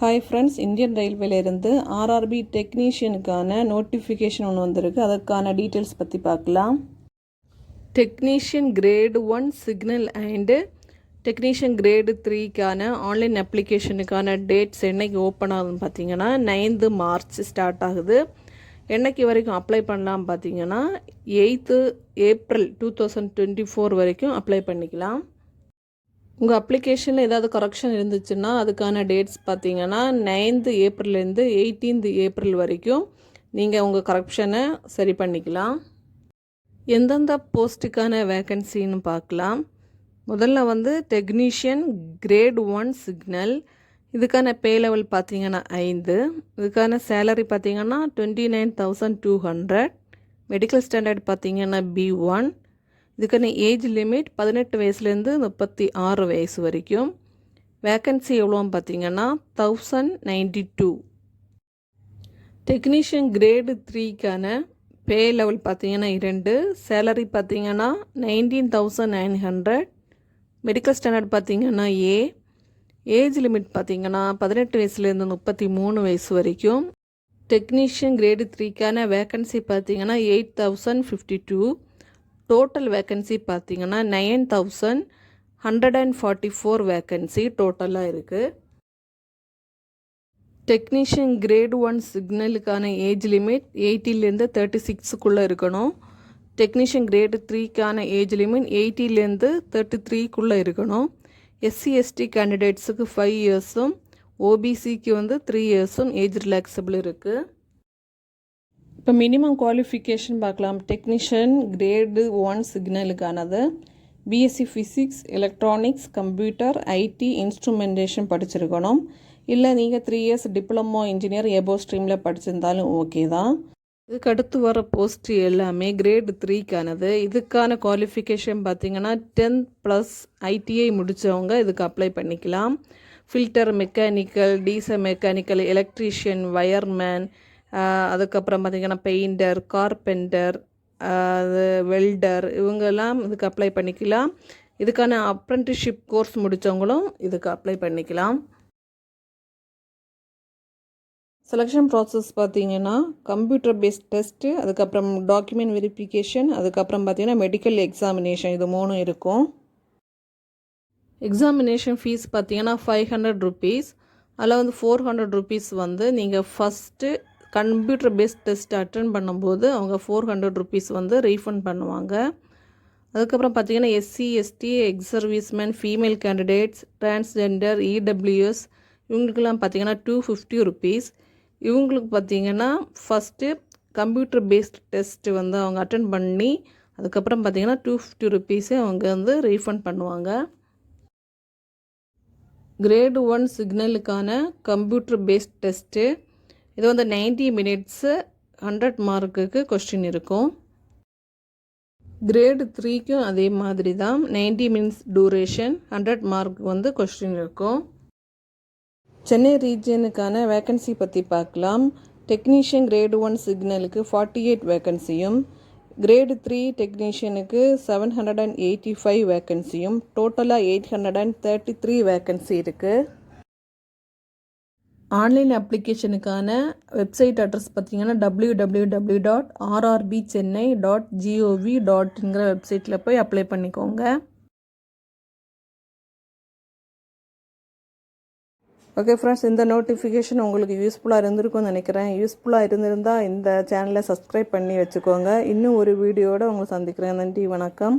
Hi friends, Indian ரயில்வேலேருந்து RRB டெக்னீஷியனுக்கான notification ஒன்று வந்திருக்கு. அதற்கான டீட்டெயில்ஸ் பற்றி பார்க்கலாம். Technician grade 1 signal and technician grade 3க்கான ஆன்லைன் அப்ளிகேஷனுக்கான டேட்ஸ் என்னைக்கு ஓப்பன் ஆகுதுன்னு பார்த்தீங்கன்னா 9 மார்ச் ஸ்டார்ட் ஆகுது. என்னைக்கு வரைக்கும் அப்ளை பண்ணலாம் பார்த்தீங்கன்னா 8 ஏப்ரல் 2024 வரைக்கும் அப்ளை பண்ணிக்கலாம். உங்கள் அப்ளிகேஷனில் ஏதாவது கரெக்ஷன் இருந்துச்சுன்னா அதுக்கான டேட்ஸ் பார்த்தீங்கன்னா 9 ஏப்ரல்லேருந்து 18 ஏப்ரல் வரைக்கும் நீங்கள் உங்கள் கரெக்ஷனை சரி பண்ணிக்கலாம். எந்தெந்த போஸ்ட்டுக்கான வேக்கன்சின்னு பார்க்கலாம். முதல்ல டெக்னீஷியன் கிரேட் 1 சிக்னல், இதுக்கான பே லெவல் பார்த்தீங்கன்னா 5. இதுக்கான சேலரி பார்த்தீங்கன்னா 29,200. மெடிக்கல் ஸ்டாண்டர்ட் பார்த்தீங்கன்னா B1. இதுக்கான ஏஜ் லிமிட் 18 வயசுலேருந்து 36 வயசு வரைக்கும். வேக்கன்சி எவ்வளோன்னு பார்த்தீங்கன்னா 1092. டெக்னீஷியன் கிரேடு 3க்கான பே லெவல் பார்த்தீங்கன்னா 2. சேலரி பார்த்தீங்கன்னா 19,900. மெடிக்கல் ஸ்டாண்டர்ட் பார்த்தீங்கன்னா A. ஏஜ் லிமிட் பார்த்தீங்கன்னா 18 வயசுலேருந்து 33 வயசு வரைக்கும். டெக்னீஷியன் கிரேடு 3க்கான வேக்கன்சி பார்த்தீங்கன்னா 8,052. டோட்டல் வேக்கன்சி பார்த்தீங்கன்னா 9,144 வேக்கன்சி டோட்டலாக இருக்குது. டெக்னீஷியன் கிரேடு 1 சிக்னலுக்கான ஏஜ் லிமிட் 18லேருந்து 36க்குள்ளே இருக்கணும். டெக்னீஷியன் கிரேடு 3க்கான ஏஜ் லிமிட் 18லேருந்து 33க்குள்ளே இருக்கணும். SC/ST கேண்டிடேட்ஸுக்கு 5 இயர்ஸும் OBCக்கு 3 இயர்ஸும் ஏஜ் ரிலாக்ஸபிள் இருக்குது. இப்போ மினிமம் குவாலிஃபிகேஷன் பார்க்கலாம். Technician grade 1 சிக்னலுக்கானது BSc physics, electronics, computer, IT, instrumentation படிச்சிருக்கணும். இல்லை நீங்கள் 3 இயர்ஸ் டிப்ளமோ இன்ஜினியர் எபோ ஸ்ட்ரீமில் படிச்சிருந்தாலும் ஓகே தான். இதுக்கு அடுத்து வர போஸ்ட் எல்லாமே கிரேடு 3க்கானது. இதுக்கான குவாலிஃபிகேஷன் பார்த்தீங்கன்னா 10+ ITI முடித்தவங்க இதுக்கு அப்ளை பண்ணிக்கலாம். Filter mechanical, diesel mechanical, electrician, wireman, அதுக்கப்புறம் பார்த்திங்கன்னா பெயிண்டர், கார்பெண்டர், வெல்டர், இவங்கெல்லாம் இதுக்கு அப்ளை பண்ணிக்கலாம். இதுக்கான அப்ரெண்டிஸ்ஷிப் கோர்ஸ் முடித்தவங்களும் இதுக்கு அப்ளை பண்ணிக்கலாம். செலெக்ஷன் ப்ராசஸ் பார்த்திங்கன்னா கம்ப்யூட்டர் பேஸ்ட் டெஸ்ட்டு, அதுக்கப்புறம் டாக்குமெண்ட் வெரிஃபிகேஷன், அதுக்கப்புறம் பார்த்திங்கன்னா மெடிக்கல் எக்ஸாமினேஷன், இது 3 இருக்கும். எக்ஸாமினேஷன் ஃபீஸ் பார்த்திங்கன்னா 500 rupees. அதில் 400 rupees நீங்கள் first computer based test attend பண்ணும்போது அவங்க 400 rupees ரீஃபண்ட் பண்ணுவாங்க. அதுக்கப்புறம் பார்த்திங்கன்னா SC/ST, X serviceman, female candidates, transgender, EWS இவங்களுக்கெல்லாம் பார்த்திங்கன்னா 250 rupees. இவங்களுக்கு பார்த்திங்கன்னா ஃபஸ்ட்டு கம்ப்யூட்டர் பேஸ்ட் டெஸ்ட்டு அவங்க அட்டன் பண்ணி அதுக்கப்புறம் பார்த்திங்கன்னா 250 rupees அவங்க ரீஃபண்ட் பண்ணுவாங்க. கிரேடு 1 சிக்னலுக்கான கம்ப்யூட்டர் பேஸ்ட் டெஸ்ட்டு இது 90 minutes 100 மார்க்குக்கு கொஸ்டின் இருக்கும். கிரேடு 3க்கும் அதே மாதிரி தான் 90 minutes டூரேஷன், 100 மார்க் கொஸ்டின் இருக்கும். சென்னை ரீஜியனுக்கான வேக்கன்சி பற்றி பார்க்கலாம். டெக்னீஷியன் கிரேடு 1 சிக்னலுக்கு 48 வேக்கன்சியும், கிரேடு 3 டெக்னீஷியனுக்கு 785 வேக்கன்சியும், டோட்டலாக 833 வேக்கன்சி இருக்குது. ஆன்லைன் அப்ளிகேஷனுக்கான வெப்சைட் அட்ரஸ் பார்த்திங்கன்னா www.rrbchennai.gov.inங்கிற வெப்சைட்டில் போய் அப்ளை பண்ணிக்கோங்க. ஓகே ஃப்ரெண்ட்ஸ், இந்த நோட்டிஃபிகேஷன் உங்களுக்கு யூஸ்ஃபுல்லாக இருந்திருக்கும்னு நினைக்கிறேன். யூஸ்ஃபுல்லாக இருந்திருந்தால் இந்த சேனலை சப்ஸ்கிரைப் பண்ணி வச்சுக்கோங்க. இன்னும் ஒரு வீடியோடு உங்களை சந்திக்கிறேன். நன்றி, வணக்கம்.